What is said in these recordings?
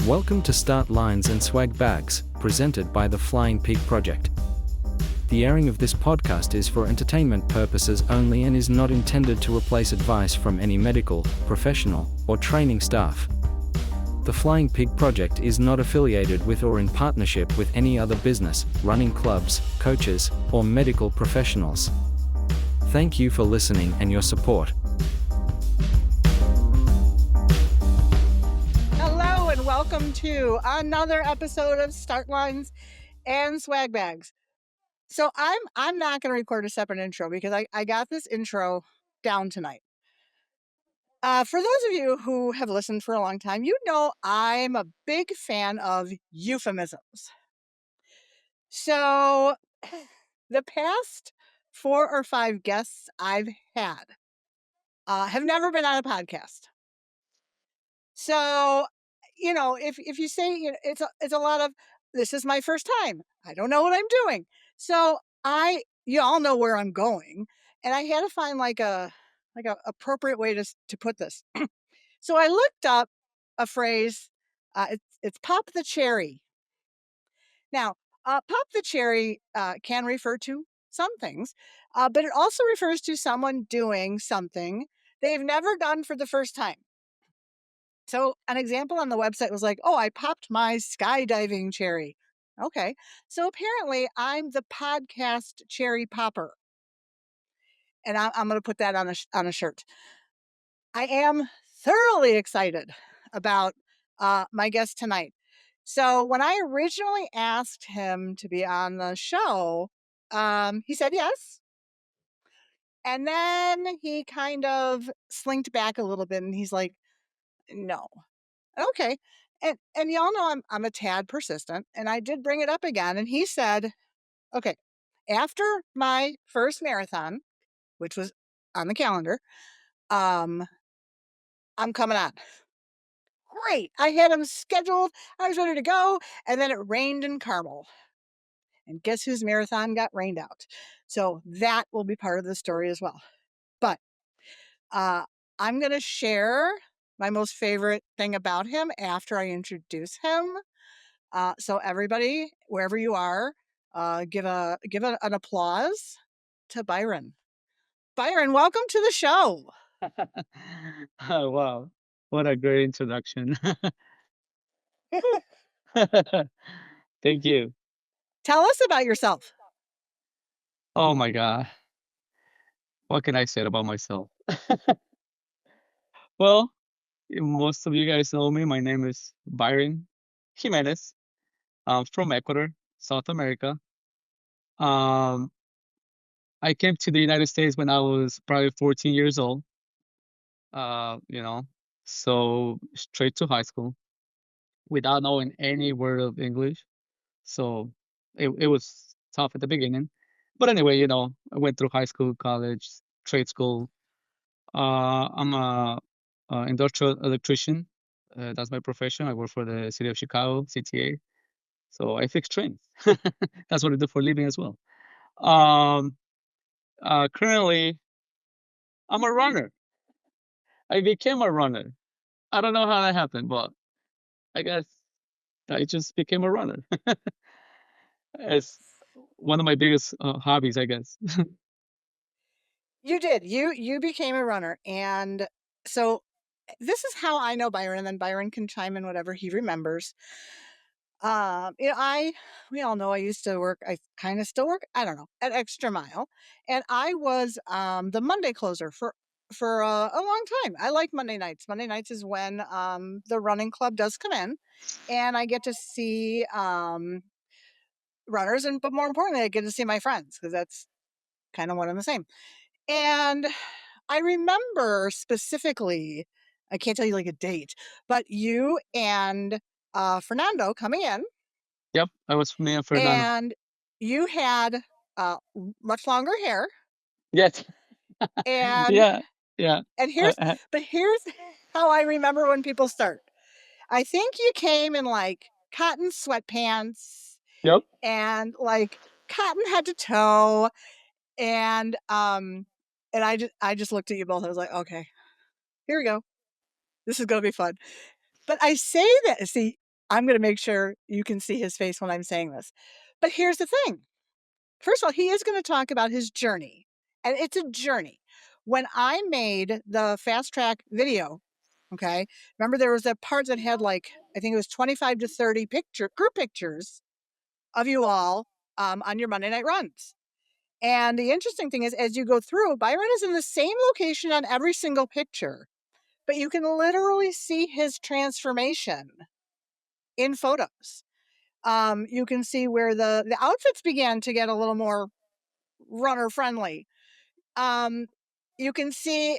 Welcome to Start Lines and Swag Bags, presented by the Flying Pig Project. The airing of this podcast is for entertainment purposes only and is not intended to replace advice from any medical, professional, or training staff. The Flying Pig Project is not affiliated with or in partnership with any other business, running clubs, coaches, or medical professionals. Thank you for listening and your support. Hello and welcome to another episode of Start Lines and Swag Bags. So I'm not going to record a separate intro because I got this intro down tonight. For those of you who have listened for a long time, you know I'm a big fan of euphemisms. So the past 4 or 5 guests I've had have never been on a podcast. So, if you say, it's a lot of, this is my first time. I don't know what I'm doing. So you all know where I'm going. And I had to find like a appropriate way to put this. So I looked up a phrase. It's pop the cherry. Now, pop the cherry can refer to some things, but it also refers to someone doing something they've never done for the first time. So an example on the website was like, oh, I popped my skydiving cherry. Okay. So apparently I'm the podcast cherry popper. And I'm going to put that on a shirt. I am thoroughly excited about my guest tonight. So when I originally asked him to be on the show, he said yes. And then he kind of slinked back a little bit and he's like, no. Okay. And y'all know I'm a tad persistent, and I did bring it up again, and he said, okay, after my first marathon, which was on the calendar, I'm coming on. Great. I had him scheduled. I was ready to go, and then it rained in Carmel. And guess whose marathon got rained out? So that will be part of the story as well. But I'm going to share my most favorite thing about him after I introduce him. So everybody, wherever you are, give an applause to Byron. Byron, welcome to the show. Oh, wow. What a great introduction. Thank you. Tell us about yourself. Oh my God. What can I say about myself? Well, most of you guys know me. My name is Byron Jimenez. I'm from Ecuador, South America. Um, I came to the United States when I was probably 14 years old. Uh, you know, so straight to high school without knowing any word of English. So it was tough at the beginning. But anyway, I went through high school, college, trade school. I'm a industrial electrician. That's my profession. I work for the city of Chicago, CTA. So I fix trains. That's what I do for a living as well. Um, Currently, I'm a runner. I became a runner. I don't know how that happened, but I guess I just became a runner. It's one of my biggest hobbies, I guess. You did. You became a runner, and so this is how I know Byron, and then Byron can chime in whatever he remembers. We all know I used to work. I kind of still work. I don't know, at Extra Mile, and I was the Monday closer for a long time. I like Monday nights. Monday nights is when the running club does come in, and I get to see runners, but more importantly, I get to see my friends because that's kind of one and the same. And I remember specifically, I can't tell you like a date, but you and Fernando coming in, Yep, I was me and Fernando. and you had much longer hair, Yes. and Yeah, yeah. and I, here's I, but here's how I remember when people start. I think you came in like cotton sweatpants yep. and like cotton head to toe, and I just looked at you both. I was like, okay, here we go. This is gonna be fun. But I say that, see, I'm going to make sure you can see his face when I'm saying this. But here's the thing. First of all, he is going to talk about his journey, and it's a journey. When I made the Fast Track video, okay, remember there was a part that had like, I think it was 25 to 30 group pictures of you all on your Monday night runs. And the interesting thing is, as you go through, Byron is in the same location on every single picture, but you can literally see his transformation in photos. You can see where the outfits began to get a little more runner friendly. You can see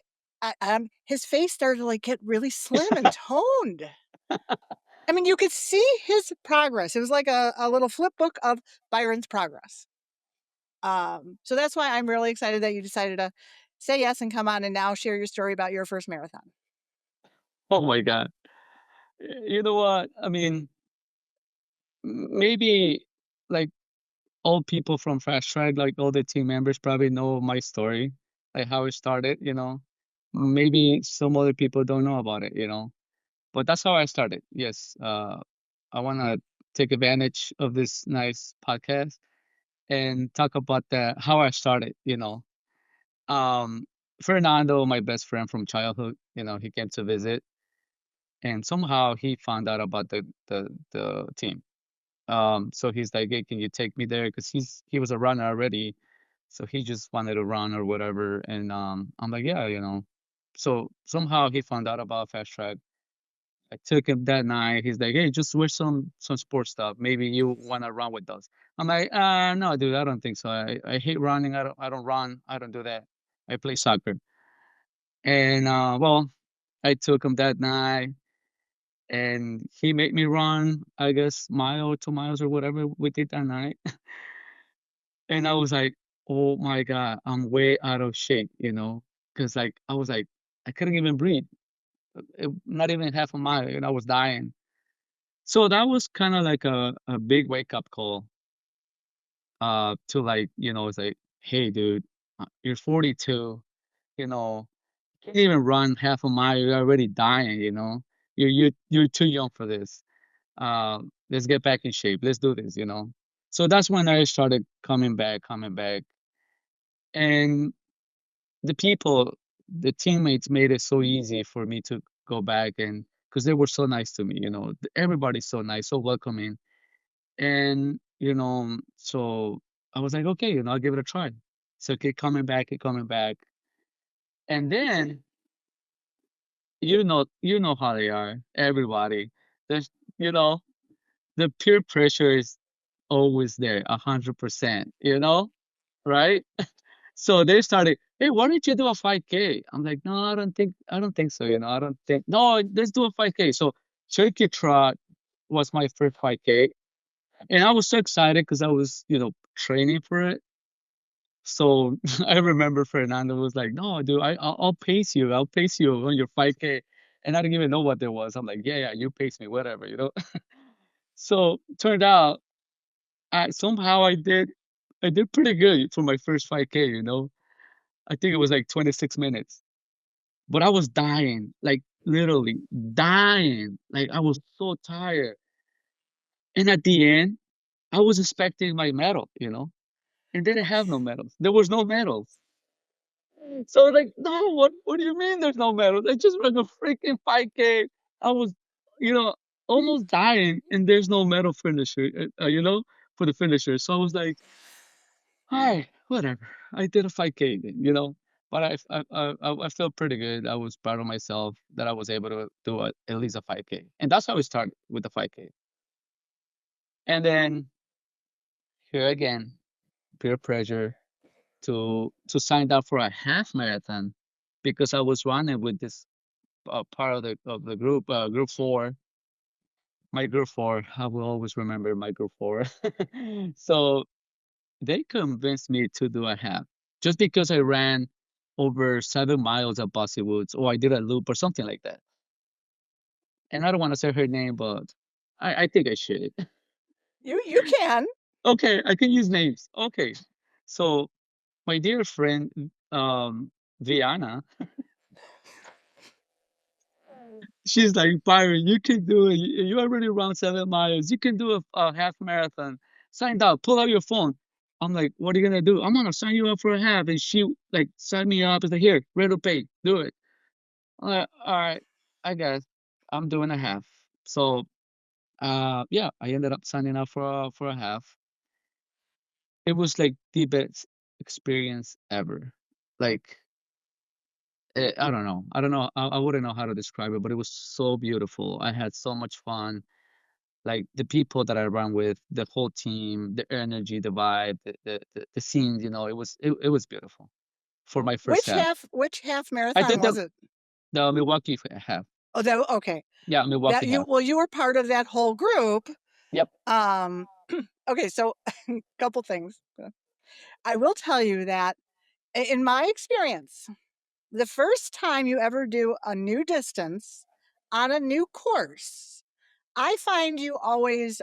his face started to like get really slim and toned. I mean, you could see his progress. It was like a little flip book of Byron's progress. So that's why I'm really excited that you decided to say yes and come on and now share your story about your first marathon. Oh my God. You know what? I mean, maybe like all people from Fast Track, like all the team members probably know my story, like how it started, you know. Maybe some other people don't know about it, you know. But that's how I started. Yes. I want to take advantage of this nice podcast and talk about how I started, you know. Um, Fernando, my best friend from childhood, you know, he came to visit and somehow he found out about the team. So he's like, "Hey, can you take me there?" Because he was a runner already, so he just wanted to run or whatever. And I'm like, "Yeah, you know." So somehow he found out about Fast Track. I took him that night. He's like, "Hey, just wear some sports stuff. Maybe you wanna run with us." I'm like, no, dude, I don't think so. I hate running. I don't run. I don't do that. I play soccer." And well, I took him that night and he made me run, I guess, mile or 2 miles or whatever we did that night. And I was like, "Oh my God, I'm way out of shape," you know, because like I was like, I couldn't even breathe. Not even half a mile, and I was dying. So that was kind of like a big wake up call to like, you know, it's like, "Hey, dude, you're 42, you know, can't even run half a mile. You're already dying, you know. You're too young for this. Let's get back in shape. Let's do this, you know." So that's when I started coming back. And the people, the teammates made it so easy for me to go back and because they were so nice to me, you know, everybody's so nice, so welcoming. And, you know, so I was like, okay, you know, I'll give it a try. So keep coming back. And then, you know how they are, everybody. There's, you know, the peer pressure is always there, 100%, you know, right? So they started, "Hey, why don't you do a 5K?" I'm like, "No, I don't think so, you know, I don't think, no, let's do a 5K." So Turkey Trot was my first 5K. And I was so excited because I was, you know, training for it. So I remember Fernando was like, "No, dude, I'll pace you. I'll pace you on your 5K." And I didn't even know what there was. I'm like, "Yeah, yeah, you pace me, whatever, you know." So turned out I did pretty good for my first 5K, you know. I think it was like 26 minutes. But I was dying, like literally dying. Like I was so tired. And at the end, I was expecting my medal, you know, and they didn't have no medals. There was no medals. So I was like, no, what do you mean there's no medals? I just ran a freaking 5K. I was, you know, almost dying, and there's no medal finisher, you know, for the finisher. So I was like, hi, whatever. I did a 5K, then, you know. But I felt pretty good. I was proud of myself that I was able to do at least a 5K. And that's how we started with the 5K. And then here again, peer pressure to sign up for a half marathon because I was running with this part of the group, group four. My group four, I will always remember my group four. So they convinced me to do a half just because I ran over 7 miles at Bossy Woods, or I did a loop or something like that. And I don't want to say her name, but I think I should. You can. Okay, I can use names. Okay, so my dear friend, Viana, She's like, Byron, you can do it. You already run 7 miles. You can do a half marathon. Sign up. Pull out your phone. I'm like, what are you gonna do? I'm gonna sign you up for a half. And she like signed me up. It's like, here, rate to pay. Do it. I'm like, all right, I guess I'm doing a half. So yeah, I ended up signing up for a half. It was like the best experience ever. Like I don't know. I don't know. I wouldn't know how to describe it, but it was so beautiful. I had so much fun. Like the people that I ran with, the whole team, the energy, the vibe, the scenes, it was beautiful for my first half. Which half I marathon did was it? the Milwaukee half. Oh, that okay. Yeah, That Milwaukee you half. well, you were part of that whole group. Yep. Um, okay, so couple things. I will tell you that in my experience, the first time you ever do a new distance on a new course, I find you always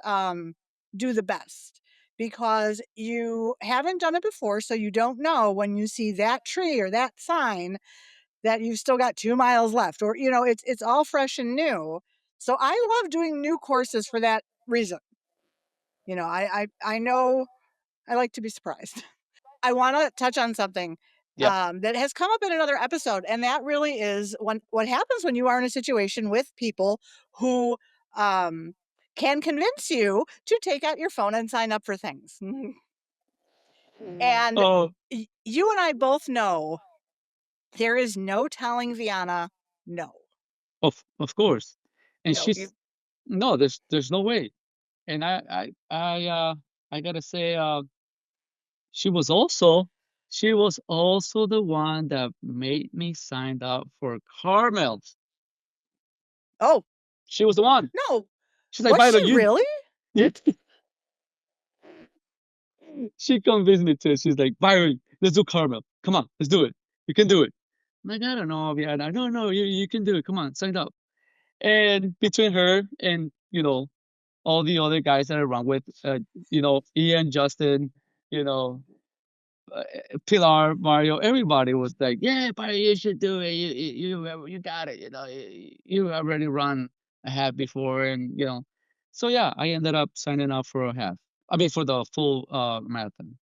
do the best because you haven't done it before. So you don't know when you see that tree or that sign that you've still got 2 miles left, or, it's all fresh and new. So I love doing new courses for that reason. I know I like to be surprised. I want to touch on something Yep. that has come up in another episode, and that really is what happens when you are in a situation with people who um, can convince you to take out your phone and sign up for things. And Oh, you and I both know there is no telling Viana no. of course. And No, you she's no, there's no way. And I gotta say, she was also she was also the one that made me sign up for Carmel. oh, She was the one. no. She's like, Was she Byron, you really? yeah. She convinced me to. She's like, Byron, let's do Carmel. Come on, let's do it. You can do it. I'm like, I don't know, yeah, I don't know. You can do it. Come on, sign up. And between her and all the other guys that I run with, Ian, Justin, you know, uh, Pilar, Mario, everybody was like, "Yeah, Barry, you should do it. You got it. You already run a half before, and So yeah, I ended up signing up for a half. I mean, for the full marathon.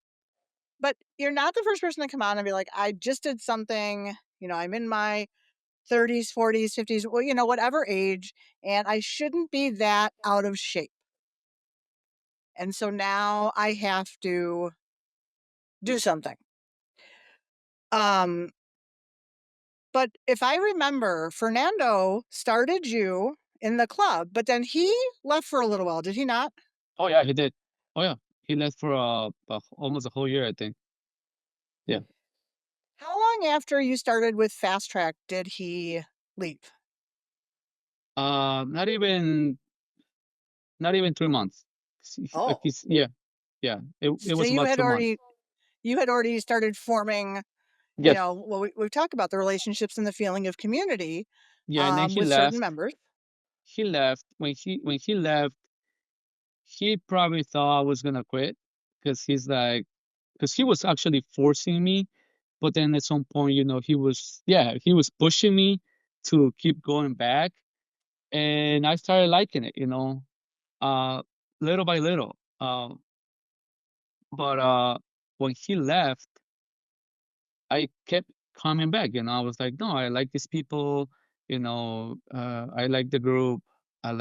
But you're not the first person to come on and be like, I just did something, I'm in my 30s, 40s, 50s, well, whatever age, and I shouldn't be that out of shape. And so now I have to do something. Um, but if I remember, Fernando started you in the club, but then he left for a little while, did he not? Oh yeah, he did. Oh yeah, he left for almost a whole year, I think. Yeah. How long after you started with Fast Track did he leave? Not even 3 months. Like Oh, yeah, yeah. It so was you about had 2 months. already started forming, Yes. well, we've talked about the relationships and the feeling of community Yeah, and then he with certain left. members. He left when he left. He probably thought I was gonna quit because because he was actually forcing me, but then at some point, he was pushing me to keep going back, and I started liking it, uh, little by little. But when he left, I kept coming back. I was like, no, I like these people. I like the group. I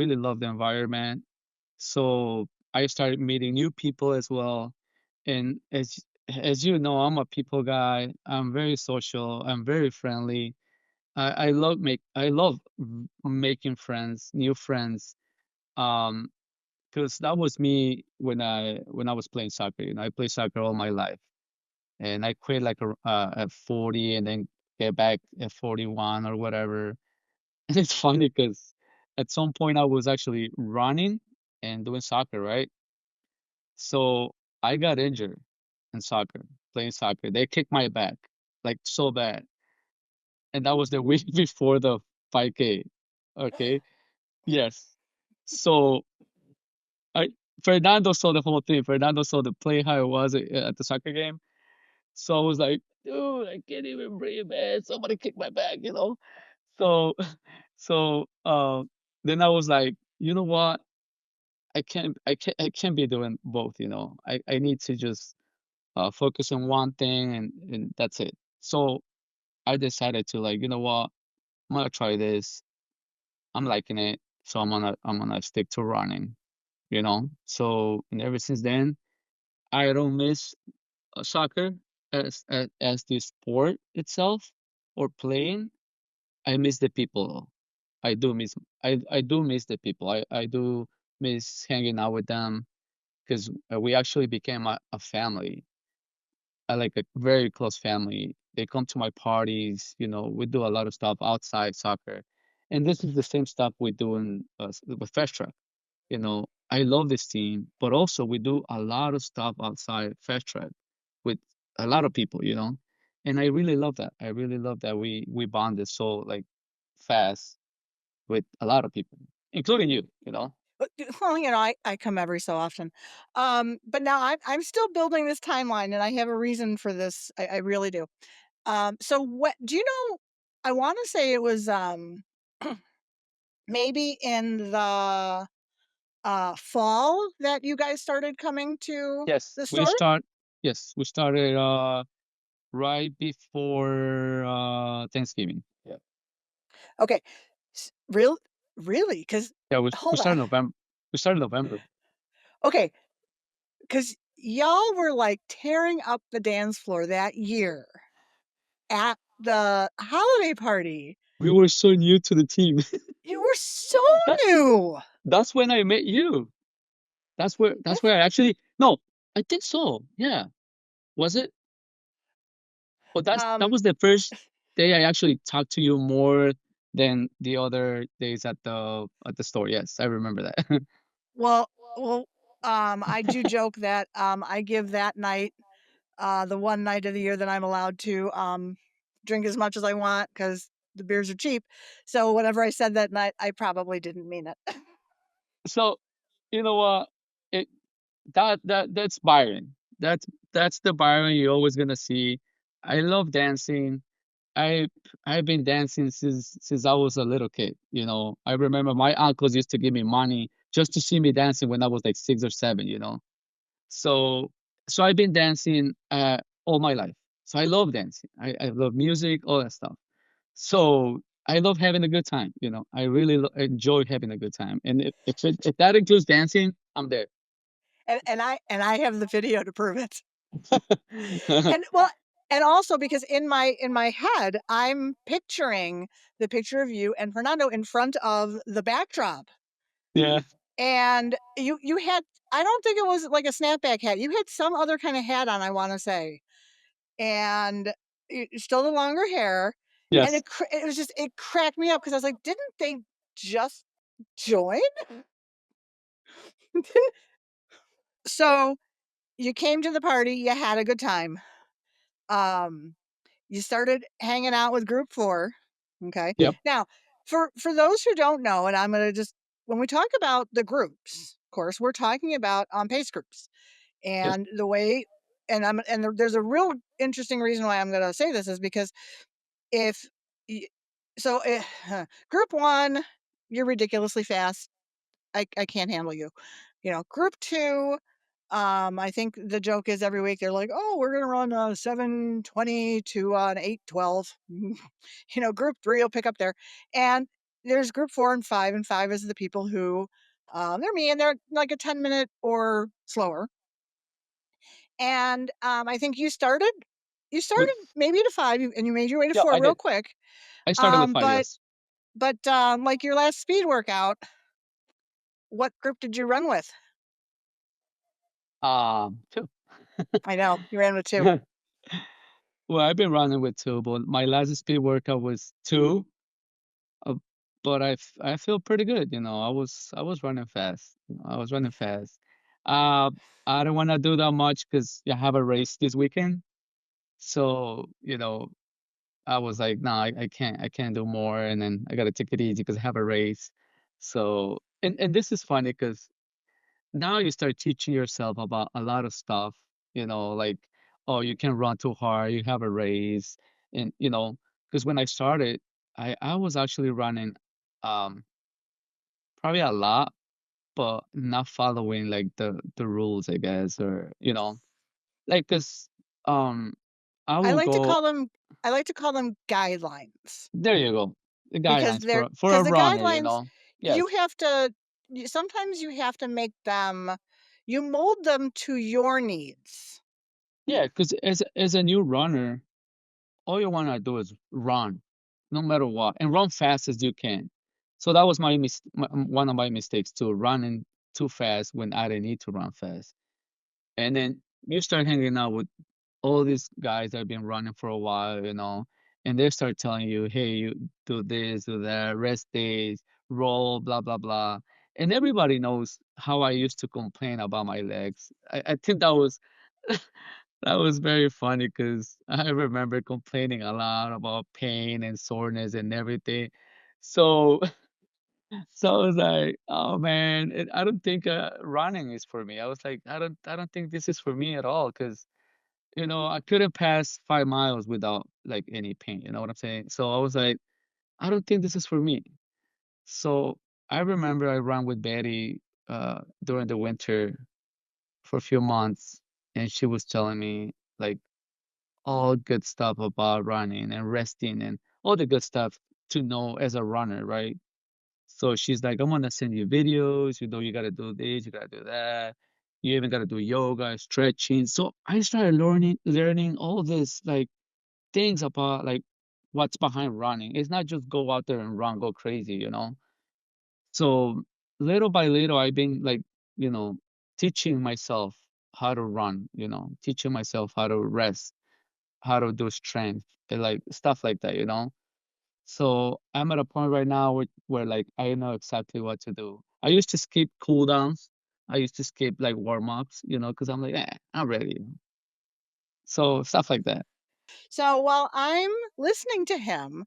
really love the environment. So I started meeting new people as well. And as you know, I'm a people guy. I'm very social. I'm very friendly. I love making friends, new friends. Um, because that was me when I was playing soccer. I played soccer all my life, and I quit like at 40, and then get back at 41 or whatever. And it's funny because at some point I was actually running and doing soccer, right? So I got injured in soccer, playing soccer. They kicked my back like so bad. And that was the week before the 5K. Okay. Yes. So I Fernando saw the whole thing. Fernando saw the play how it was at the soccer game. So I was like, dude, I can't even breathe, man. Somebody kicked my back. So So then I was like, you know what? I can't be doing both, you know. I need to just focus on one thing and that's it. So I decided to like, you know what? I'm gonna try this. I'm liking it. So I'm gonna stick to running, you know. So and ever since then, I don't miss soccer as the sport itself or playing. I miss the people. I do miss I do miss the people. I do miss hanging out with them because we actually became a family, like a very close family. They come to my parties. You know, we do a lot of stuff outside soccer, and this is the same stuff we do in with Fast Track. You know, I love this team, but also we do a lot of stuff outside Fast Track with a lot of people. You know, and I really love that. I really love that we bonded so like fast with a lot of people, including you. You know. But, well, I come every so often. But now I'm still building this timeline, and I have a reason for this. I really do. So what do you know? I want to say it was maybe in the fall that you guys started coming to Yes, the we store. start. Yes, we started right before Thanksgiving. Yeah. Okay, real really? Because Yeah, we hold on. started November. We started November. Okay, because y'all were like tearing up the dance floor that year at the holiday party. We were so new to the team. You were so That new. that's when I met you. I That's where I actually no, I think so. Yeah. Was it? Well, that Um, was the first day I actually talked to you more than the other days at the store. Yes, I remember that. well well, I do joke that, I give that night, the one night of the year that I'm allowed to, drink as much as I want because the beers are cheap. So whatever I said that night, I probably didn't mean it. So, you know what? It that's Byron. That's the Byron you're always gonna see. I love dancing. I I've been dancing since I was a little kid. You know, I remember my uncles used to give me money just to see me dancing when I was like 6 or 7. You know, so I've been dancing all my life. So I love dancing. I love music, all that stuff. So I love having a good time. You know, I really enjoy having a good time. And if that includes dancing, I'm there. And I have the video to prove it. And well, and also because in my head, I'm picturing the picture of you and Fernando in front of the backdrop. Yeah. And you had, I don't think it was like a snapback hat. You had some other kind of hat on, I want to say. And still the longer hair. And Yes. it was just, it cracked me up because I was like, didn't they just join? So you came to the party, you had a good time. Um, you started hanging out with group 4. Okay. Yep. Now, for those who don't know, and I'm gonna just, when we talk about the groups, of course, we're talking about pace groups Yes. and the way, and there's a real interesting reason why I'm gonna say this is because if y- so, group 1, you're ridiculously fast. I can't handle you. Group 2, I think the joke is every week they're like, "Oh, we're gonna run 7:20 to an 8:12." Group 3 will pick up there, and there's group 4 and 5, and 5 is the people who, they're me, and they're like a 10-minute or slower. And I think you started With maybe to 5, and you made your way to yeah, 4 I real did. quick. I started with Um, 5, but yes. like your last speed workout, what group did you run with? 2. I know you ran with 2. Well, I've been running with 2, but my last speed workout was 2. Uh, but I feel pretty good, you know. I was running fast. I was running fast. Uh, I don't want to do that much because I have a race this weekend. So, you know, I was like, no, I can't do more. And then I gotta take it easy because I have a race. So, and this is funny because now you start teaching yourself about a lot of stuff, you know, like, oh, you can run too hard, you have a race. And, you know, because when I started, I was actually running. Um, Probably a lot, but not following like the rules, I guess, or like 'cause um I I will like to go. call them I like to call them guidelines There you go. The because guidelines they're for a because the runner, guidelines you Yes. have to sometimes you have to make them you mold them to your needs. Yeah, because as a new runner, all you wanna do is run, no matter what, and run fast as you can. So that was one of my mistakes too, running too fast when I didn't need to run fast. And then you start hanging out with all these guys that have been running for a while, and they start telling you, hey, you do this, do that, rest days, roll, blah, blah, blah. And everybody knows how I used to complain about my legs. I think that was that was very funny because I remember complaining a lot about pain and soreness and everything. So so I was like, oh man, I don't think running is for me. I was like, I don't think this is for me at all because I couldn't pass 5 miles without like any pain. You know what I'm saying? So I was like, I don't think this is for me. So I remember I ran with Betty during the winter for a few months, and she was telling me like all good stuff about running and resting and all the good stuff to know as a runner, right? So she's like, I'm gonna send you videos, you gotta do this, you gotta do that. You even gotta do yoga, stretching. So I started learning all this like things about like what's behind running. It's not just go out there and run, go crazy. So little by little, I've been like, you know, teaching myself how to run, teaching myself how to rest, how to do strength, and like stuff like that. So I'm at a point right now where like I know exactly what to do. I used to skip cool downs. I used to skip like warm ups, because I'm like, I'm ready. So stuff like that. So while I'm listening to him,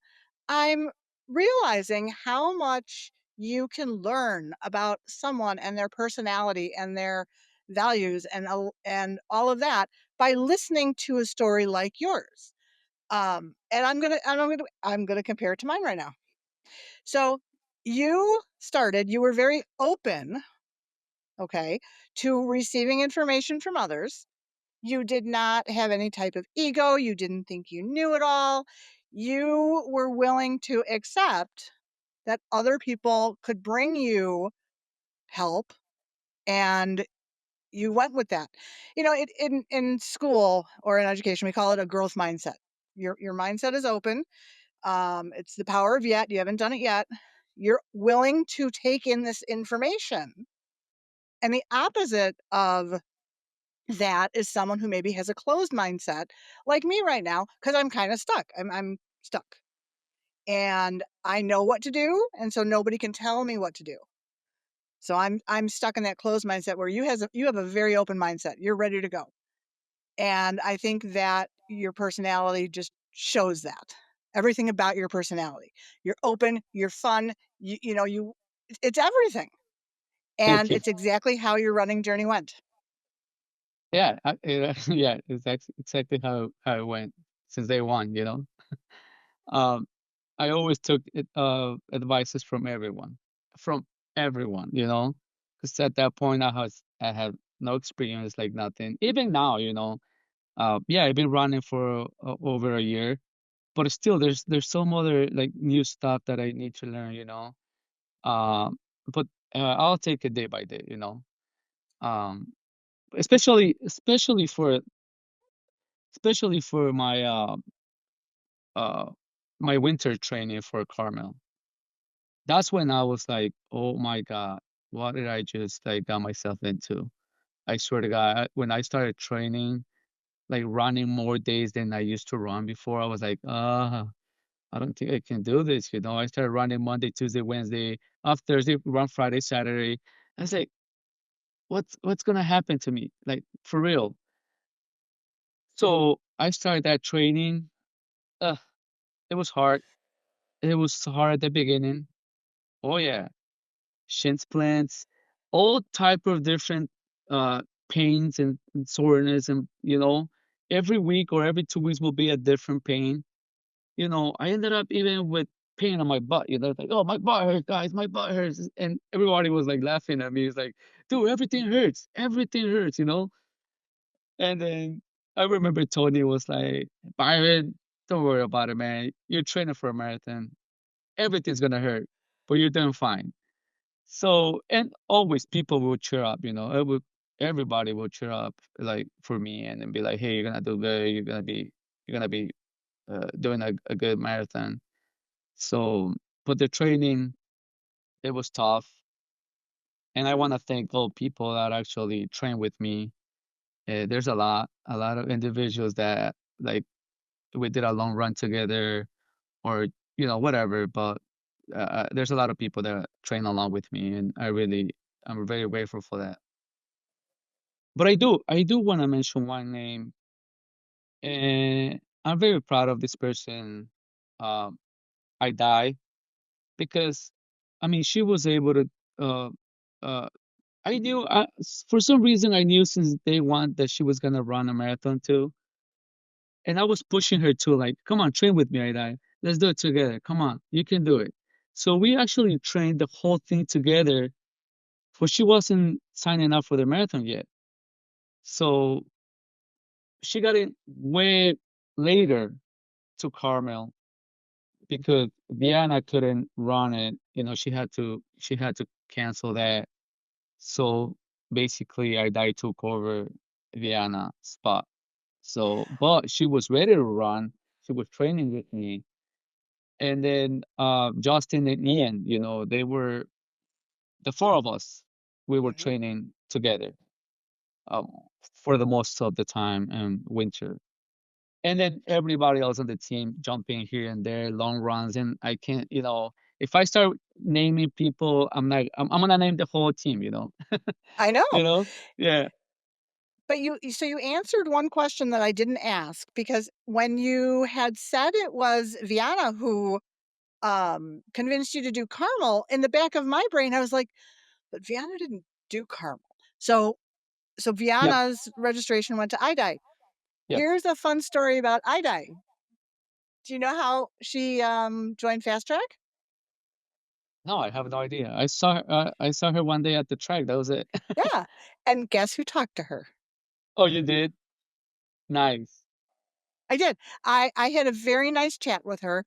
I'm realizing how much you can learn about someone and their personality and their values and all of that by listening to a story like yours. And I'm gonna compare it to mine right now. So you were very open, okay, to receiving information from others. You did not have any type of ego. You didn't think you knew it all. You were willing to accept that other people could bring you help, and you went with that. In school or in education, we call it a growth mindset. Your mindset is open. It's the power of yet. You haven't done it yet. You're willing to take in this information. And the opposite of that is someone who maybe has a closed mindset like me right now because I'm kind of stuck. I'm stuck. And I know what to do, and so nobody can tell me what to do. So I'm stuck in that closed mindset where you have a very open mindset. You're ready to go. And I think that your personality just shows that. Everything about your personality. You're open, you're fun, it's everything. Thank And you. it's exactly how your running journey went. Yeah, yeah, it's exactly how it went since day one. Um, I always took advices from everyone, because at that point I had no experience, like nothing. Even now, yeah, I've been running for over a year, but still, there's some other like new stuff that I need to learn. Um, but I'll take it day by day. Um, especially for uh my winter training for Carmel. That's when I was like, oh my God, what did I just like got myself into? I swear to God, when I started training, like running more days than I used to run before, I was like, I don't think I can do this. I started running Monday, Tuesday, Wednesday, off Thursday, run Friday, Saturday. I was like, what's gonna happen to me? Like for real. So I started that training. Uh, it was hard. It was hard at the beginning. Oh yeah, shin splints, all type of different uh pains and soreness, and every week or every 2 weeks will be a different pain. I ended up even with pain on my butt, like, "Oh, my butt hurts, guys, my butt hurts." And everybody was like laughing at me. It's like, "Dude, everything hurts." And then I remember Tony was like, "Byron, don't worry about it, man. You're training for a marathon. Everything's gonna hurt, but you're doing fine." So, and always people will cheer up, everybody will cheer up like for me and then be like, "Hey, you're gonna do good. You're gonna be doing a good marathon." So, but the training, it was tough. And I want to thank all people that actually train with me. There's a lot of individuals that like we did a long run together or, whatever. But there's a lot of people that train along with me. And I'm very grateful for that. But I do want to mention one name. And I'm very proud of this person. Um, I die because, I mean, she was able to, uh, uh, for some reason, I knew since day one that she was gonna run a marathon too. And I was pushing her to like, come on, train with me, Aidai. Let's do it together. Come on, you can do it. So we actually trained the whole thing together, but she wasn't signing up for the marathon yet. So she got in way later to Carmel because Vienna couldn't run it. She had to cancel that. So basically, Aidai took over Vienna spot. So, but she was ready to run. She was training with me. And then Justin and Ian, they were the four of us. We were Mhm. training together um, for the most of the time in winter. And then everybody else on the team jumping here and there, long runs. And I can't, if I start naming people, I'm gonna name the whole team. I know. You know? Yeah. But so you answered one question that I didn't ask, because when you had said it was Vienna who convinced you to do Carmel, in the back of my brain, I was like, but Vienna didn't do Carmel. So Yep. Vienna's registration went to IDI. Yep. Here's a fun story about IDI. Do you know how she joined Fast Track? No, I have no idea. I saw her one day at the track. That was it. Yeah. And guess who talked to her? Oh, you did? Nice. I did. I had a very nice chat with her.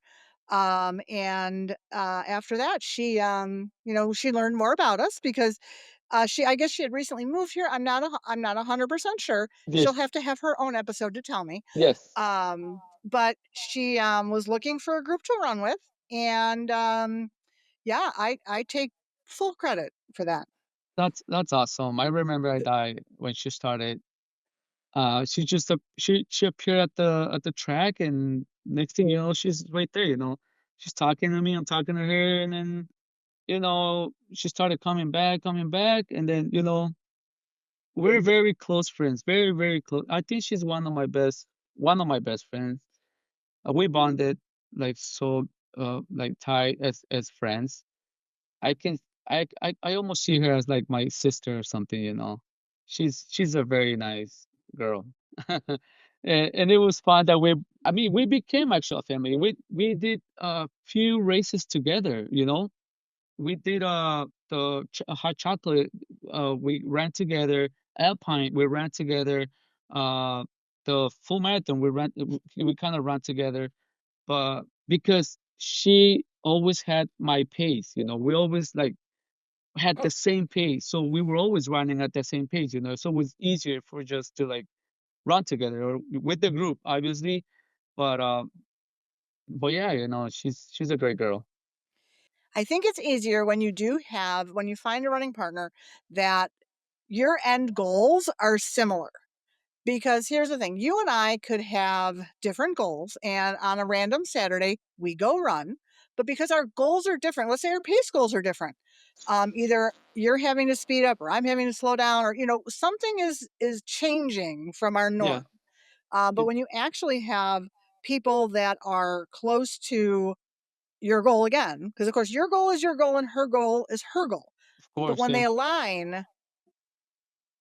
And after that, she learned more about us because I guess she had recently moved here. I'm not 100% sure. She'll Yes. have to have her own episode to tell me. Yes. But she was looking for a group to run with, and yeah, I take full credit for that. That's awesome. I remember I died when she started. She appeared at the track, and next thing you know, she's right there. She's talking to me. I'm talking to her, and then she started coming back, and then we're very close friends, very very close. I think she's one of my best friends. We bonded like so like tight as friends. I can I almost see her as like my sister or something. She's a very nice girl. And it was fun that we became actual family. We did a few races together. We did the hot chocolate, we ran together. Alpine, we ran together. Uh the full marathon, we kind of ran together, but because she always had my pace. We always like had Oh, the same pace, so we were always running at the same pace. So it was easier for just to like run together or with the group, obviously. But yeah, she's a great girl. I think it's easier when you find a running partner that your end goals are similar. Because here's the thing, you and I could have different goals, and on a random Saturday, we go run. But because our goals are different, let's say our pace goals are different. Either you're having to speed up or I'm having to slow down, or something is changing from our Yeah. norm. But It, when you actually have people that are close to your goal again, because of course your goal is your goal and her goal is her goal. of But course, when yeah. they align,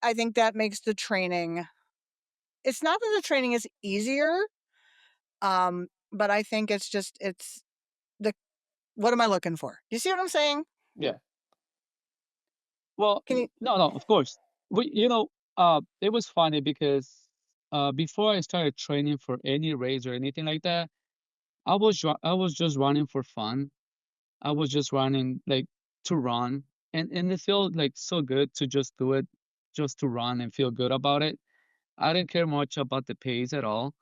I think that makes the training, it's not that the training is easier, but I think it's just it's the What am I looking for? You see what I'm saying? Yeah. Well, Can you? no, no, of course. It was funny because before I started training for any race or anything like that, I was just running for fun. I was just running like to run, and it felt like so good to just do it, just to run and feel good about it. I didn't care much about the pace at all.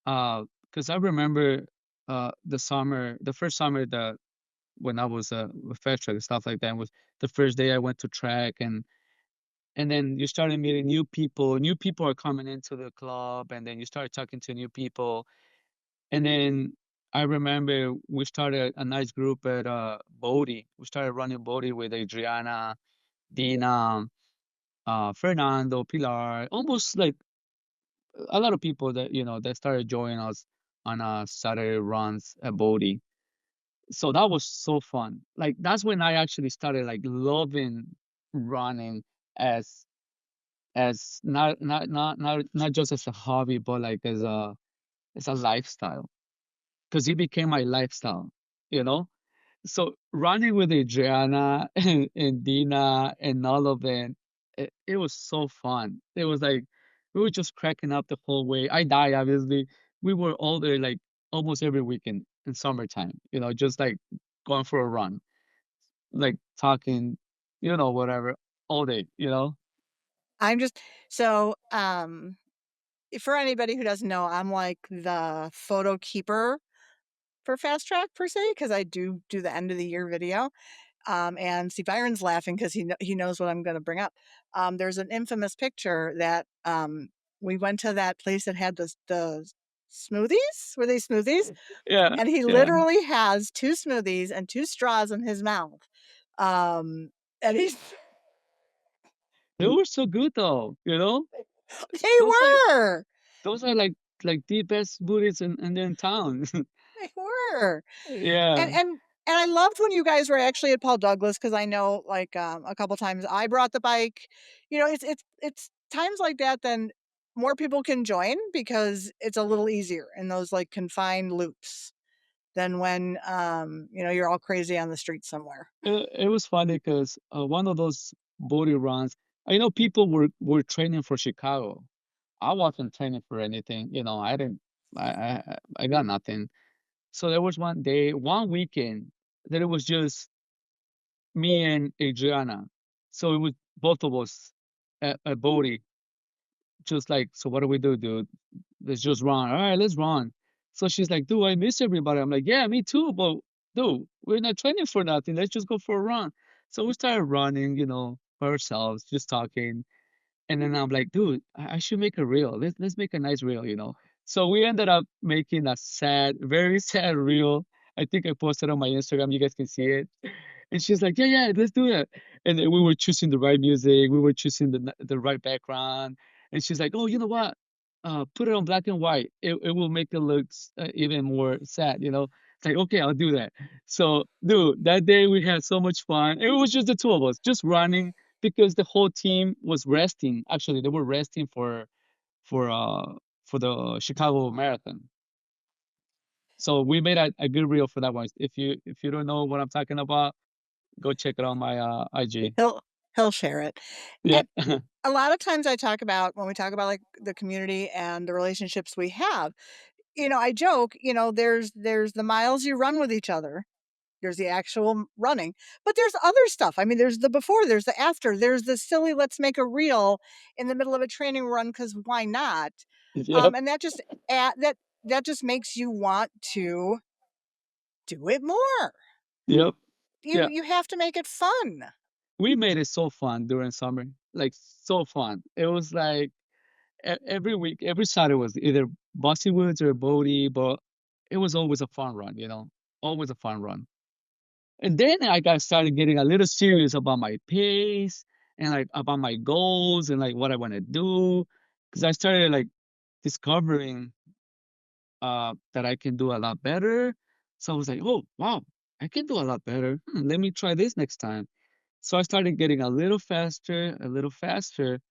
Because I remember the first summer that when I was with Fast Track and stuff like that was the first day I went to track, and then you started meeting new people. New people are coming into the club, and then you start talking to new people. And then I remember we started a nice group at Bodie. We started running Bodie with Adriana, Dina, Fernando, Pilar, almost like a lot of people that that started joining us on Saturday runs at Bodie. So that was so fun. Like that's when I actually started like loving running as not just as a hobby, but like as a lifestyle. Because it became my lifestyle, you know. So running with Adriana and Dina and all of them, it was so fun. It was like we were just cracking up the whole way. I die, obviously. We were all there like almost every weekend in summertime, just like going for a run, like talking, whatever, all day. I'm just so for anybody who doesn't know, I'm like the photo keeper for Fast Track per se because I do the end of the year video. And see, Byron's laughing because he knows what I'm going to bring up. There's an infamous picture that we went to that place that had the smoothies. Were they smoothies? Yeah, And he yeah. literally has two smoothies and two straws in his mouth. And he's They were so good though. they Those are were those are like the best booties in town. they were. And Yeah. and and I loved when you guys were actually at Paul Douglas because I know, like, a couple times I brought the bike. It's times like that, then more people can join because it's a little easier in those, like, confined loops than when, you're all crazy on the street somewhere. It was funny because one of those body runs, I know people were training for Chicago. I wasn't training for anything. I didn't. I got nothing. So there was one day, one weekend that it was just me and Adriana. So it was both of us at Bodie, just like, so what do we do, dude? Let's just run. All right, let's run. So she's like, dude, I miss everybody. I'm like, yeah, me too, but dude, we're not training for nothing. Let's just go for a run. So we started running, by ourselves, just talking. And then I'm like, dude, I should make a reel. Let's make a nice reel. So we ended up making a sad, very sad reel. I think I posted on my Instagram. You guys can see it. And she's like, yeah, yeah, let's do it. And then we were choosing the right music. We were choosing the right background. And she's like, oh, you know what? Put it on black and white. It will make it look even more sad. It's like, okay, I'll do that. So, dude, that day we had so much fun. It was just the two of us, just running because the whole team was resting. Actually, they were resting for uh for the Chicago Marathon. So we made a good reel for that one. If you don't know what I'm talking about, go check it on my IG. He'll share it. Yeah. And a lot of times I talk about when we talk about, like, the community and the relationships we have, I joke, there's the miles you run with each other. There's the actual running, but there's other stuff. I mean, there's the before, there's the after, there's the silly let's make a reel in the middle of a training run because why not? Yep. And that just that just makes you want to do it more. Yep. You Yeah. you have to make it fun. We made it so fun during summer. Like so fun. It was like every week, every Saturday was either Bossy Woods or Bodie, but it was always a fun run. Always a fun run. And then I got started getting a little serious about my pace and like about my goals and like what I want to do. Because I started like discovering that I can do a lot better. So I was like, oh wow, I can do a lot better. Let me try this next time. So I started getting a little faster, a little faster.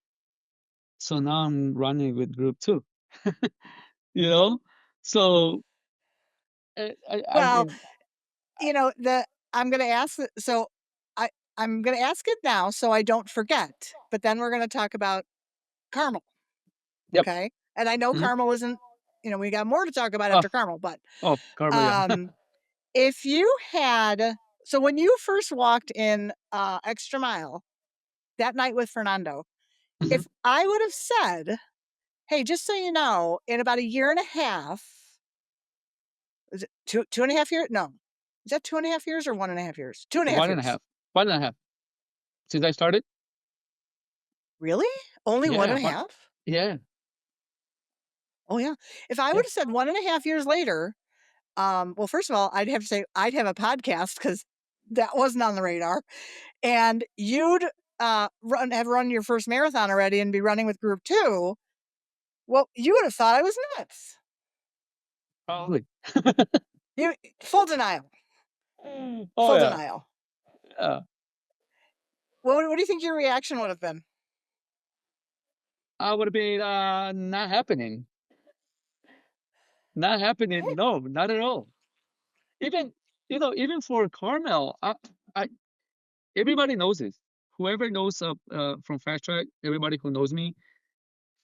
So now I'm running with group two. you know? So I Well, mean, I'm going to ask it. So I'm going to ask it now so I don't forget. But then we're going to talk about Carmel. Yep. Okay. And I know Mhm. Carmel isn't, we got more to talk about Oh, after Carmel, but oh, Carmel, yeah. if you had, so when you first walked in Extra Mile that night with Fernando, Mhm. if I would have said, hey, just so you know, in about a year and a half, is it 2.5 years? No. Is that 2.5 years or 1.5 years? 2.5 years. 1.5. 1.5. Since I started? Really? Only one Yeah, and a half? yeah, Oh, yeah. If I yeah. would have said 1.5 years later, well, first of all, I'd have to say I'd have a podcast because that wasn't on the radar. And you'd have run your first marathon already and be running with group 2. Well, you would have thought I was nuts. Probably. You full denial. Oh, Full yeah, denial. yeah. What do you think your reaction would have been? I would be, not happening. Not happening, no, not at all. Even, even for Carmel, I everybody knows this. Whoever knows, from Fast Track, everybody who knows me,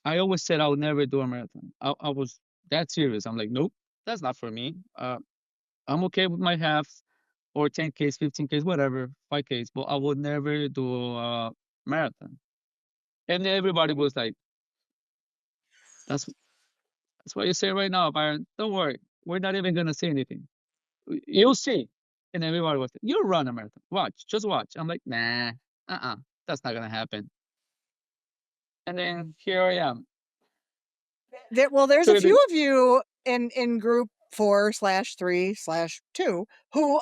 I always said I would never do a marathon. I was that serious. I'm like, "Nope, that's not for me." I'm okay with my halves or 10Ks, 15Ks, whatever, 5Ks, but I would never do a marathon. And everybody was like, "That's that's what you say right now, Byron. Don't worry, we're not even gonna say anything. You'll see." And everybody was like, "You'll run a marathon. Watch, just watch." I'm like, "Nah, that's not gonna happen." And then here I am. There's a Doing it. few of you in group 4/3/2 who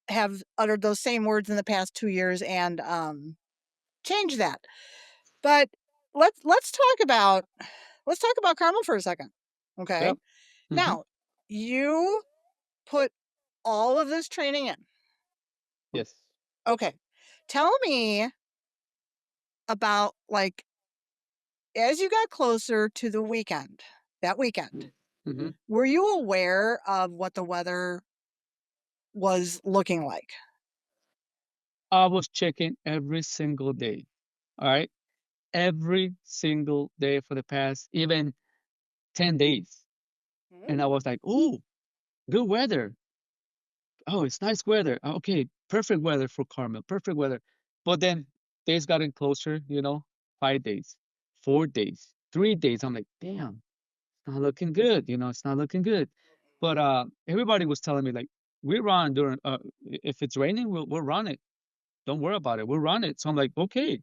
have uttered those same words in the past 2 years and changed that. But let's talk about Carmel for a second. Okay. Yep. Hmm. Now, you put all of this training in. Yes. Okay. Tell me about, like, as you got closer to that weekend, Hmm. were you aware of what the weather was looking like? I was checking every single day. All right. Every single day for the past even 10 days. And I Mm. was like, "Oh, good weather. Oh, it's nice weather. Okay, perfect weather for Carmel. Perfect weather." But then days got in closer, 5 days, 4 days, 3 days. I'm like, damn, it's not looking good. It's not looking good. But everybody was telling me like, we run during, if it's raining, we'll run it. Don't worry about it. We'll run it. So I'm like, okay.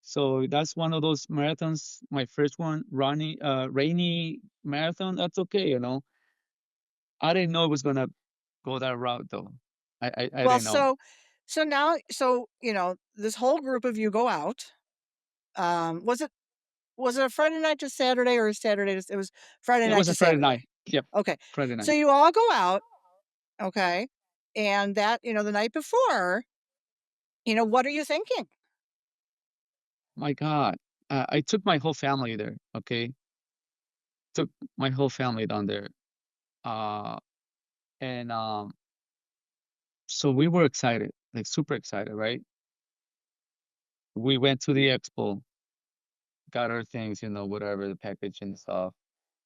So that's one of those marathons. My first one, running, rainy marathon. That's okay. I didn't know it was gonna go that route though. I Well, didn't know. so now, this whole group of you go out. Was it a Friday night to Saturday or a Saturday it was Friday It night was to a Friday Saturday? night. Yep, Okay. Friday So night. you all go out, okay? And that, the night before, what are you thinking? My God, I took my whole family there. Okay, took my whole family down there. Uh, and so we were excited, like super excited, right? We went to the expo, got our things, whatever the package and stuff.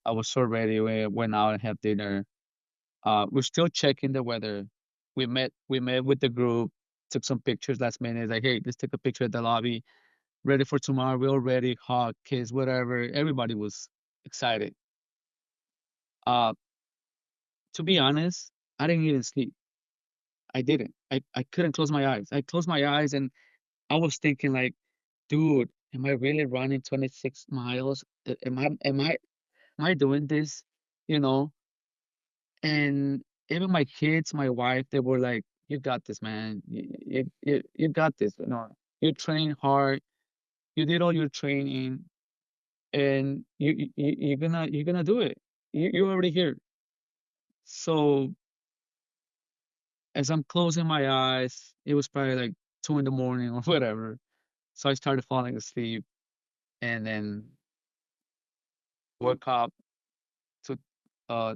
I was so ready. We went out and had dinner. We're still checking the weather. We met with the group, took some pictures last minute. Like, hey, let's take a picture at the lobby. Ready for tomorrow. We're all ready. Hot kids, whatever. Everybody was excited. Uh, to be honest, I didn't even sleep. I didn't. I couldn't close my eyes. I closed my eyes and I was thinking like, dude, am I really running 26 miles? Am I doing this? You know? And even my kids, my wife, they were like, "You got this, man. You got this. You train hard. You did all your training, and you're gonna do it. You're already here." So as I'm closing my eyes, it was probably like 2 in the morning or whatever. So I started falling asleep, and then woke up to uh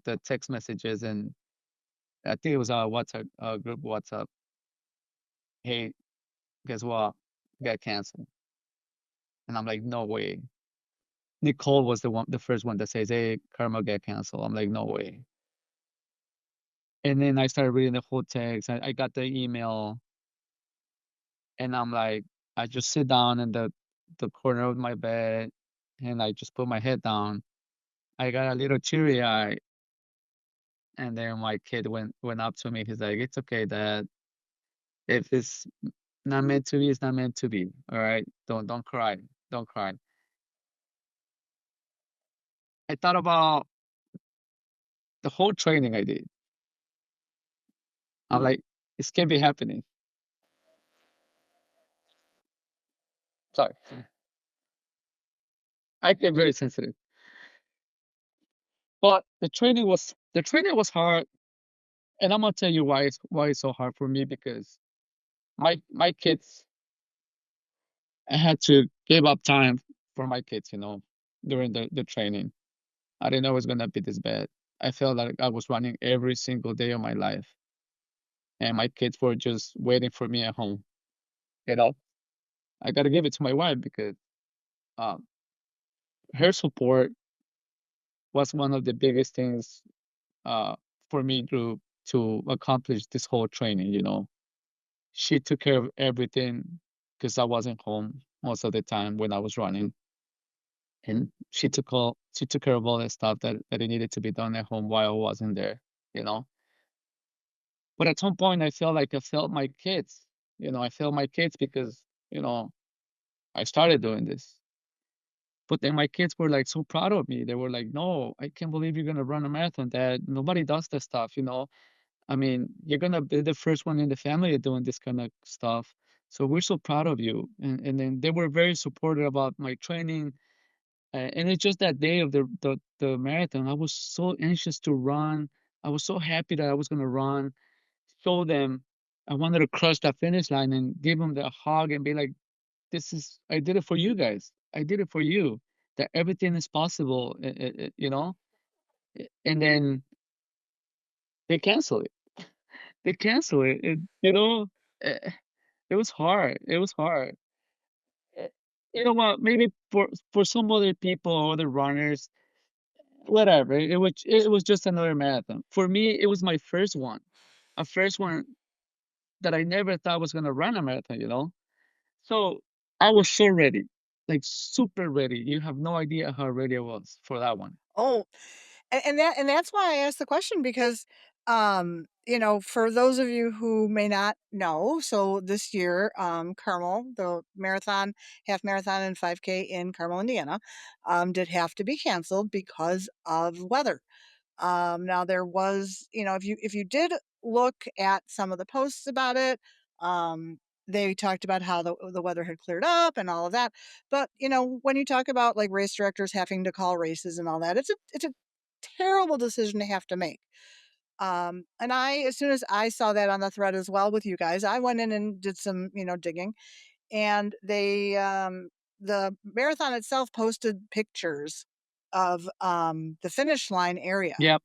the text messages, and I think it was a WhatsApp group WhatsApp. Hey, guess what? Got canceled. And I'm like, no way. Nicole was the first one that says, "Hey, Carmel get canceled." I'm like, no way. And then I started reading the whole text. I got the email, and I'm like, I just sit down in the corner of my bed, and I just put my head down. I got a little teary eye, and then my kid went up to me. He's like, "It's okay, Dad. If it's not meant to be, it's not meant to be. All right, don't cry, don't cry." I thought about the whole training I did. I'm like, this can't be happening. Sorry, I get very sensitive. But the training was hard, and I'm gonna tell you why it's so hard for me because my kids, I had to give up time for my kids, during the training. I didn't know it was gonna be this bad. I felt like I was running every single day of my life, and my kids were just waiting for me at home. You know, I gotta give it to my wife because um, her support was one of the biggest things uh, for me to accomplish this whole training. She took care of everything because I wasn't home most of the time when I was running, and she took care of all the stuff that it needed to be done at home while I wasn't there. You know, but at some point I felt like I felt my kids. I felt my kids because you know I started doing this. But then my kids were like so proud of me. They were like, "No, I can't believe you're gonna run a marathon, Dad. Nobody does this stuff. I mean, you're gonna be the first one in the family doing this kind of stuff. So we're so proud of you." And then they were very supportive about my training. And it's just that day of the marathon, I was so anxious to run. I was so happy that I was gonna run, show them. I wanted to cross that finish line and give them the hug and be like, I did it for you guys. I did it for you. That everything is possible, And then they cancel it. They cancel it. Eh, It was hard. It was hard. Eh, You know what? Maybe for some other people or other runners, whatever. It was just another marathon. For me, it was my first one, a first one that I never thought was gonna run a marathon. So I was so ready, like super ready. You have no idea how ready I was for that one. Oh, and that's why I asked the question because, for those of you who may not know, so this year, Carmel, the marathon, half marathon and 5K in Carmel, Indiana, did have to be canceled because of weather. Now there was, if you did look at some of the posts about it, um, they talked about how the weather had cleared up and all of that. But when you talk about like race directors having to call races and all that, it's a terrible decision to have to make. And as soon as I saw that on the thread as well with you guys, I went in and did some, digging, and the marathon itself posted pictures of the finish line area Yep.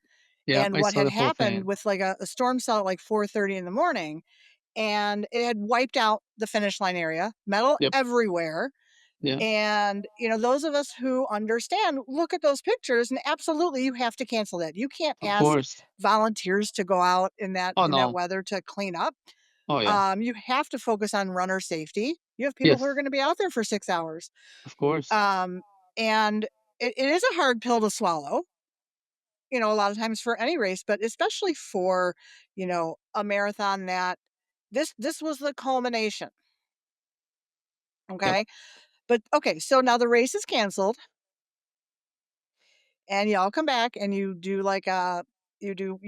Yep. and I what saw had the whole happened thing. with like a storm cell at like 4:30 in the morning, and it had wiped out the finish line area, metal Yep. everywhere. Yeah. And those of us who understand look at those pictures, and absolutely you have to cancel that. You can't Of ask course. volunteers to go out in that Oh in that no. weather to clean up. Oh yeah. You have to focus on runner safety. You have people who are Yes. going to be out there for 6 hours. Of course. um, and it is a hard pill to swallow, a lot of times for any race, but especially for, a marathon that this was the culmination. Yep. Okay. But okay, so now the race is canceled and y'all come back and you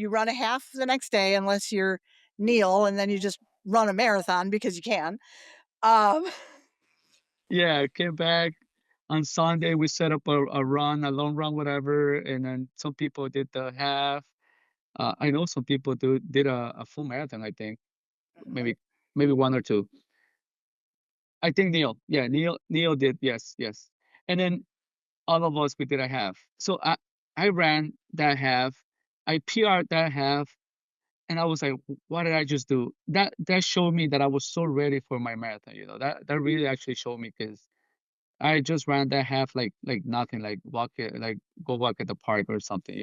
run a half the next day unless you're Neil, and then you just run a marathon because you can. Um Yeah. I came back on Sunday. We set up a run, a long run, whatever, and then some people did the half. I know some people did a full marathon. I think Mhm. maybe one or two. I think Neil. Yeah, Neil did. Yes, yes. And then all of us we did a half. So I ran that half. I PR'd that half. And I was like, what did I just do? That showed me that I was so ready for my marathon. That really actually showed me because I just ran that half like nothing, like walk it, like go walk at the park or something.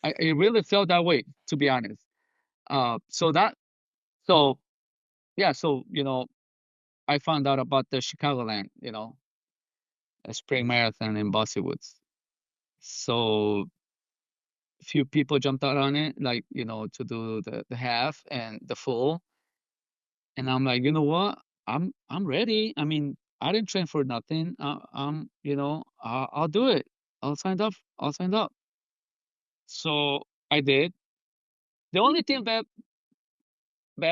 It really felt that way, to be honest. So that so yeah, so I found out about the Chicagoland, a spring marathon in Bossy Woods. So a few people jumped out on it, like, to do the half and the full. And I'm like, you know what? I'm ready. I mean, I didn't train for nothing. I'll do it. I'll sign up. I'll sign up. So I did. The only thing bad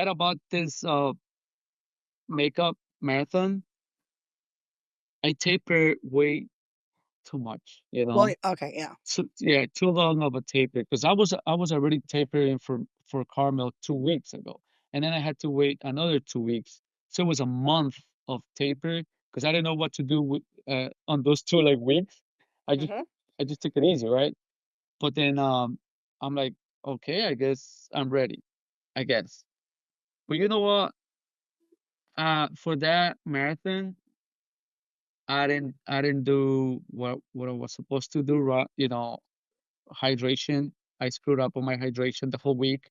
about this makeup marathon, I taper way too much, Well, okay, yeah. Yeah, too long of a taper because I was already tapering for Carmel 2 weeks ago, and then I had to wait another 2 weeks, so it was a month of taper because I didn't know what to do with on those two like weeks. I just Hmm. I just took it easy, right? But then I'm like, okay, I guess I'm ready, I guess. But you know what? For that marathon, I didn't do what I was supposed to do, right? Hydration. I screwed up on my hydration the whole week.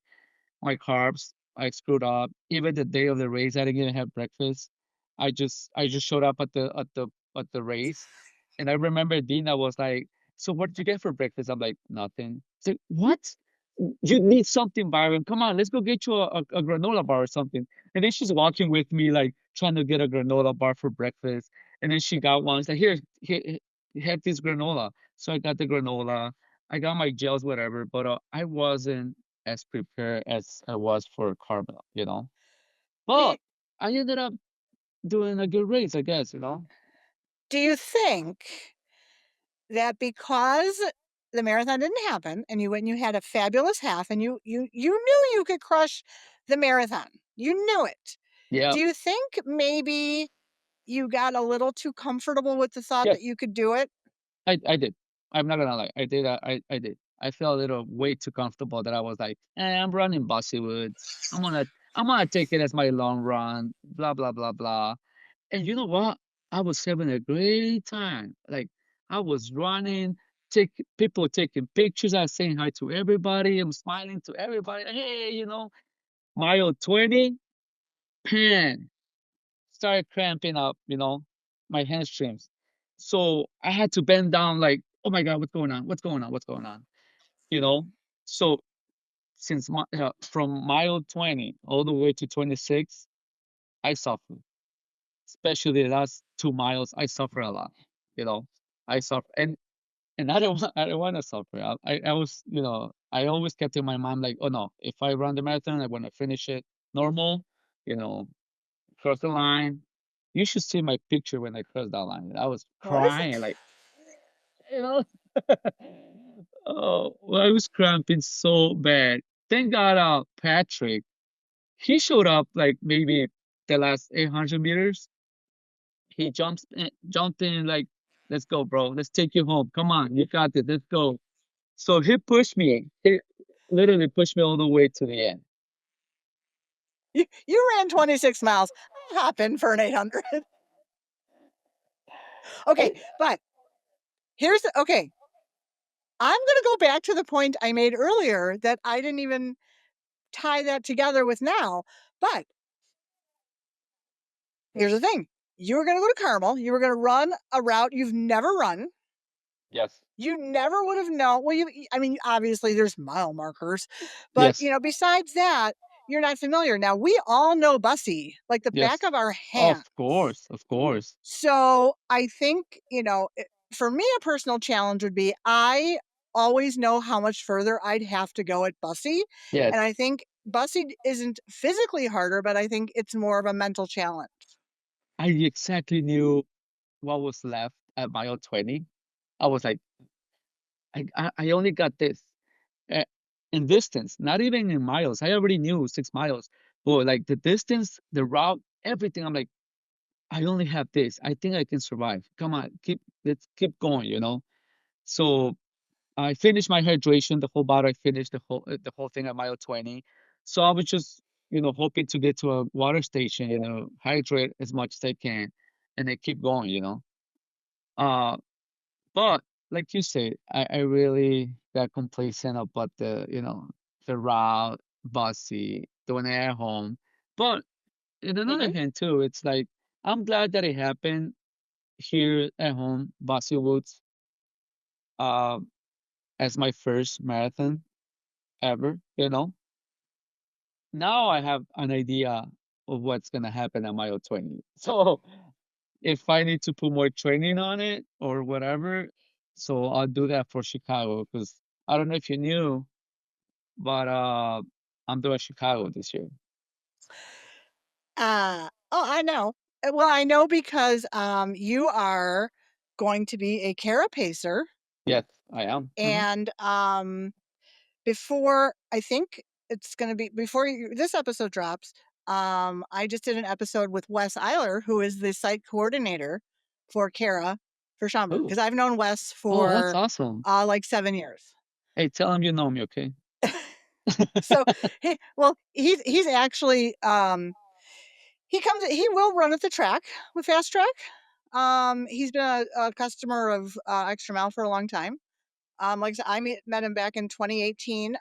My carbs, I screwed up. Even the day of the race, I didn't even have breakfast. I just showed up at the race, and I remember Dina was like, "So what did you get for breakfast?" I'm like, "Nothing." She's like, "What? You need something, Byron. Come on, let's go get you a granola bar or something." And then she's walking with me, like trying to get a granola bar for breakfast. And then she got one. She's like, "Here, have this granola." So I got the granola. I got my gels, whatever. But I wasn't as prepared as I was for Carmel. Do you, But I ended up doing a good race, I guess. do you think that because the marathon didn't happen and you went and you had a fabulous half and you knew you could crush the marathon. You knew it. Yeah, Do you think maybe you got a little too comfortable with the thought that yes, you could do it? I did. I'm not gonna lie. I did. I did. I felt a little way too comfortable that I was like, I'm running Bossy Woods. I'm gonna take it as my long run. Blah blah blah blah. And you know what? I was having a great time. Like I was running, people taking pictures. I was saying hi to everybody. I'm smiling to everybody. Hey, mile 20, pan, started cramping up, my hamstrings. So I had to bend down like, oh my God, what's going on? What's going on? What's going on? You know? So from mile 20 all the way to 26, I suffered. Especially the last 2 miles, I suffer a lot. You know, I suffer, and I don't want to suffer. I was, I always kept in my mind like, oh no, if I run the marathon, I want to finish it normal. You know, cross the line. You should see my picture when I crossed that line. I was What is crying, like, you know. Oh, well, I was cramping so bad. Thank God, Patrick, he showed up like maybe the last 800 meters. He jumped in like, let's go, bro. Let's take you home. Come on, you got this. Let's go. So he pushed me. He literally pushed me all the way to the end. you ran 26 miles. I hop in for an 800. Okay, I, but okay. I'm going to go back to the point I made earlier that I didn't even tie that together with now. But here's the thing. You were going to go to Carmel. You were going to run a route you've never run. yes, You never would have known. Well, I mean, obviously there's mile markers, but yes, besides that, you're not familiar. Now we all know Bussy like the back yes. of our Of hand. course, of course. So I think, for me, a personal challenge would be I always know how much further I'd have to go at Bussy. And Yes, I think Bussy isn't physically harder, but I think it's more of a mental challenge. I exactly knew what was left at mile 20. I was like, I only got this. Uh, in distance, not even in miles. I already knew 6 miles, but like the distance, the route, everything. I'm like, I only have this. I think I can survive. Come on, let's keep going. So I finished my hydration, the whole bottle. I finished the whole thing at mile 20. So I was just, hoping to get to a water station, hydrate as much as I can, and then keep going, Uh, but like you said, I really got complacent about the route, bossy, doing it at home. But in another Mhm. hand too, it's like I'm glad that it happened here at home, Bossy Woods, uh, as my first marathon ever. Now I have an idea of what's gonna happen at mile 20. So if I need to put more training on it or whatever, so I'll do that for Chicago because I don't know if you knew, but I'm doing Chicago this year. Oh, I know. Well, I know because you are going to be a carapacer, Yes, I am. and before I think it's going to be before this episode drops, I just did an episode with Wes Eiler, who is the site coordinator for Kara for Schaumburg, Oh, because I've known Wes oh, that's for awesome. like 7 years. Hey, tell him you know me, okay? So he's actually he will run at the track with Fast Track. He's been a customer of Extra Mile for a long time. Like I said, met him back in 2018.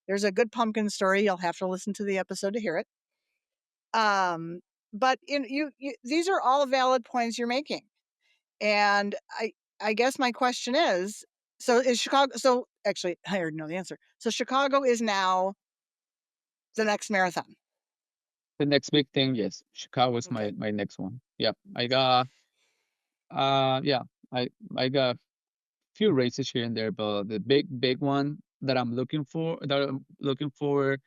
There's a good pumpkin story. You'll have to listen to the episode to hear it. Um, but these are all valid points you're making, and I guess my question is, so is Chicago? So actually, I already know the answer. So Chicago is now the next marathon. The next big thing, yes, Chicago is Okay. my next one. Yep, yeah, I I got few races here and there, but the big one that I'm looking forward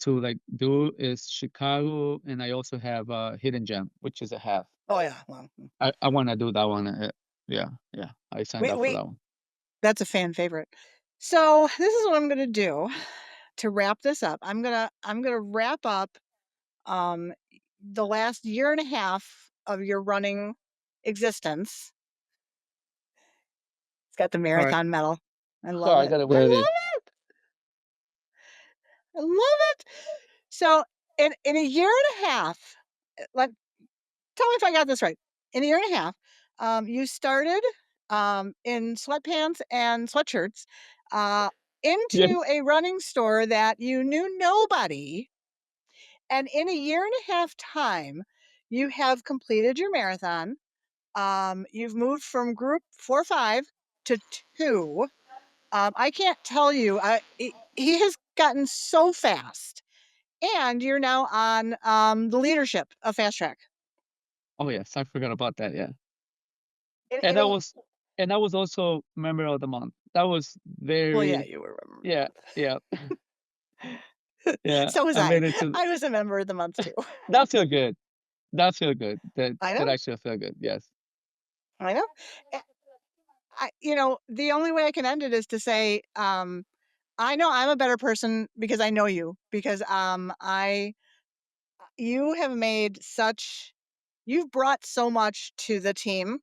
to like do is Chicago, and I also have Hidden Gem, which is a half. Oh yeah. Well, I want to do that one. Yeah, yeah, I signed up for we that one. that's a fan favorite. So this is what I'm gonna do to wrap this up. I'm gonna wrap up um, the last year and a half of your running existence. It's got the All right, marathon medal. I oh, love I it. gotta I wear this. love it. I love it. So in a year and a half, let tell me if I got this right. In a year and a half, you started in sweatpants and sweatshirts uh, into Yes. a running store that you knew nobody. And in a year and a half time, you have completed your marathon. You've moved from group 4 or 5 to 2. I can't tell you. He has gotten so fast, and you're now on the leadership of Fast Track. Oh yes, I forgot about that. Yeah, In and that a was and that was also member of the month. That was Well, yeah, very you were a member of yeah, yeah, the month. yeah. So was I I. made it to I was a member of the month too. that feel good. That feel good. I That know. actually feel good. Yes. I know. Eh, the only way I can end it is to say, I know I'm a better person because I know you, because I you have made such you've brought so much to the team,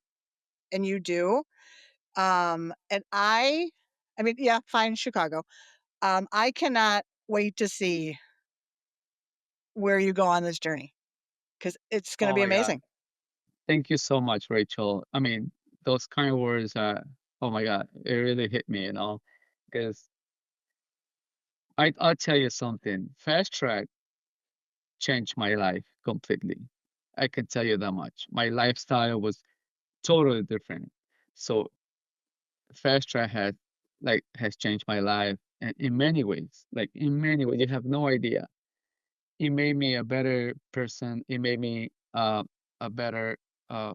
and you do. And I mean, yeah, fine, Chicago. I cannot wait to see where you go on this journey, because it's going to Oh be my God. amazing. Thank you so much, Rachel. I mean, those kind words, oh my God, it really hit me, because I'll tell you something. Fast Track changed my life completely. I can tell you that much. My lifestyle was totally different. So Fast Track has changed my life and in many ways. Like in many ways, you have no idea. It made me a better person. It made me a better uh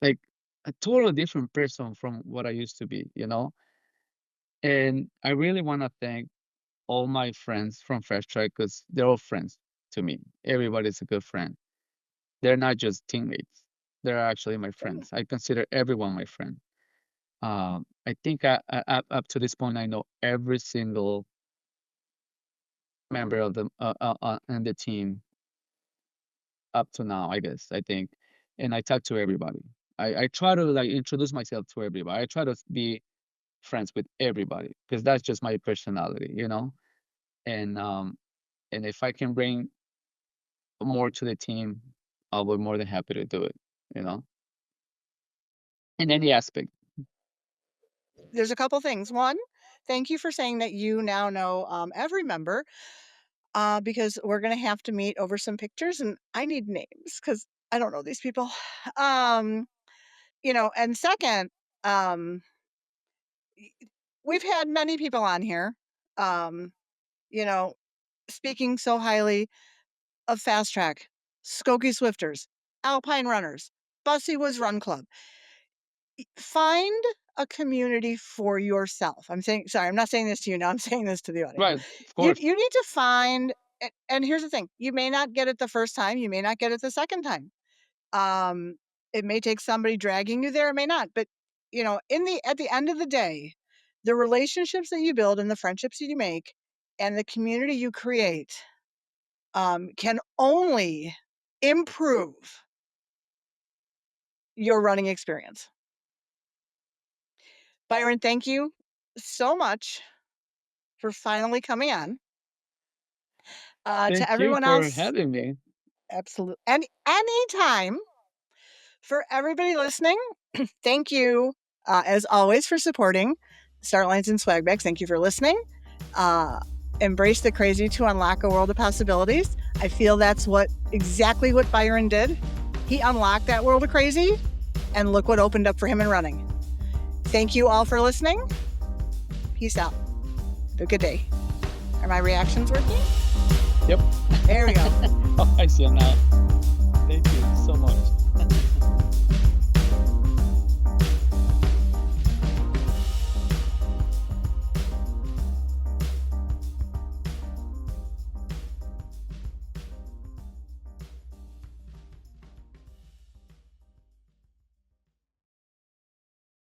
like a totally different person from what I used to be. And I really want to thank all my friends from Fast Track because they're all friends to me. Everybody's a good friend. They're not just teammates. They're actually my friends. I consider everyone my friend. I think up to this point, I know every single member of the and the team up to now. I guess I think, and I talk to everybody. I try to like introduce myself to everybody. I try to be friends with everybody because that's just my personality. And And if I can bring more to the team, I'll be more than happy to do it, you know, in any aspect. There's a couple things. One, thank you for saying that you now know every member, because we're going to have to meet over some pictures, and I need names because I don't know these people. And second, um, we've had many people on here, um, you know, speaking so highly of Fast Track, Skokie Swifters, Alpine Runners, Bussy Woods Run Club. Find a community for yourself. I'm not saying this to you now, I'm saying this to the audience. Right, of You course. need to find, and here's the thing, you may not get it the first time, you may not get it the second time. It may take somebody dragging you there, it may not, but at the end of the day, the relationships that you build and the friendships that you make and the community you create can only improve your running experience. Byron, thank you so much for finally coming on. To Thank you everyone for else, having me. absolutely. Anytime. For everybody listening, thank you, as always, for supporting Start Lines and Swag Bags. Thank you for listening. Embrace the crazy to unlock a world of possibilities. I feel that's exactly what Byron did. He unlocked that world of crazy, and look what opened up for him in running. Thank you all for listening. Peace out. Have a good day. Are my reactions working? Yep. There we go. I see it now.